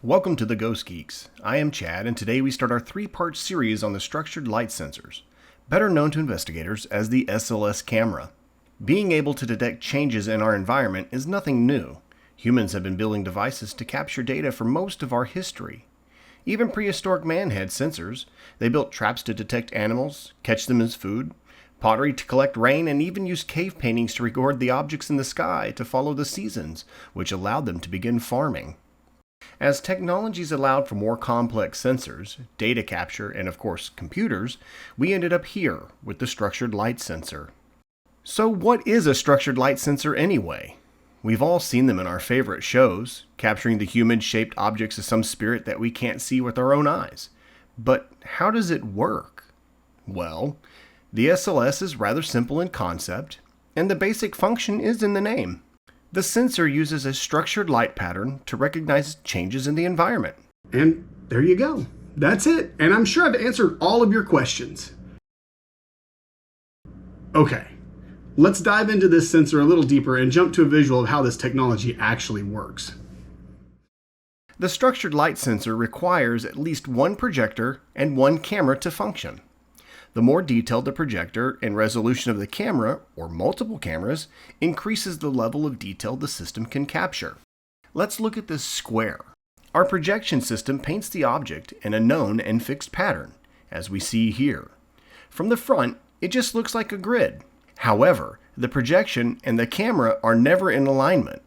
Welcome to the Ghost Geeks. I am Chad, and today we start our three-part series on the structured light sensors, better known to investigators as the SLS camera. Being able to detect changes in our environment is nothing new. Humans have been building devices to capture data for most of our history. Even prehistoric man had sensors. They built traps to detect animals, catch them as food, pottery to collect rain, and even used cave paintings to record the objects in the sky to follow the seasons, which allowed them to begin farming. As technologies allowed for more complex sensors, data capture, and of course computers, we ended up here with the structured light sensor. So what is a structured light sensor anyway? We've all seen them in our favorite shows, capturing the human-shaped objects of some spirit that we can't see with our own eyes. But how does it work? Well, the SLS is rather simple in concept, and the basic function is in the name. The sensor uses a structured light pattern to recognize changes in the environment. And there you go. That's it. And I'm sure I've answered all of your questions. Okay, let's dive into this sensor a little deeper and jump to a visual of how this technology actually works. The structured light sensor requires at least one projector and one camera to function. The more detailed the projector and resolution of the camera, or multiple cameras, increases the level of detail the system can capture. Let's look at this square. Our projection system paints the object in a known and fixed pattern, as we see here. From the front, it just looks like a grid. However, the projection and the camera are never in alignment,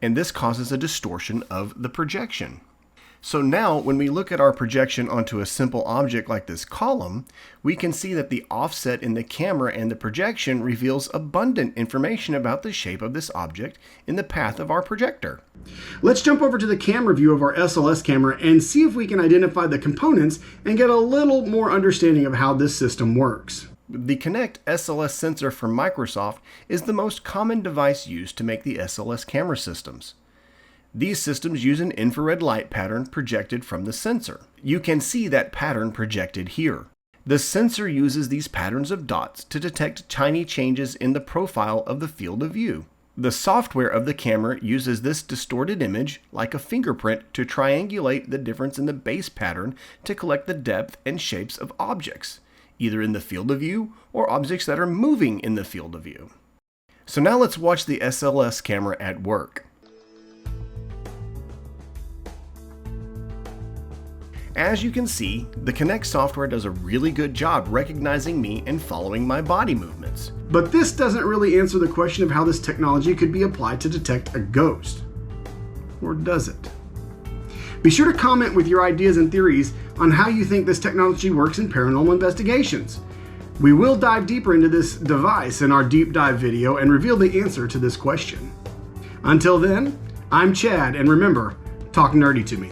and this causes a distortion of the projection. So now, when we look at our projection onto a simple object like this column, we can see that the offset in the camera and the projection reveals abundant information about the shape of this object in the path of our projector. Let's jump over to the camera view of our SLS camera and see if we can identify the components and get a little more understanding of how this system works. The Kinect SLS sensor from Microsoft is the most common device used to make the SLS camera systems. These systems use an infrared light pattern projected from the sensor. You can see that pattern projected here. The sensor uses these patterns of dots to detect tiny changes in the profile of the field of view. The software of the camera uses this distorted image, like a fingerprint, to triangulate the difference in the base pattern to collect the depth and shapes of objects, either in the field of view or objects that are moving in the field of view. So now let's watch the SLS camera at work. As you can see, the Kinect software does a really good job recognizing me and following my body movements. But this doesn't really answer the question of how this technology could be applied to detect a ghost. Or does it? Be sure to comment with your ideas and theories on how you think this technology works in paranormal investigations. We will dive deeper into this device in our deep dive video and reveal the answer to this question. Until then, I'm Chad, and remember, talk nerdy to me.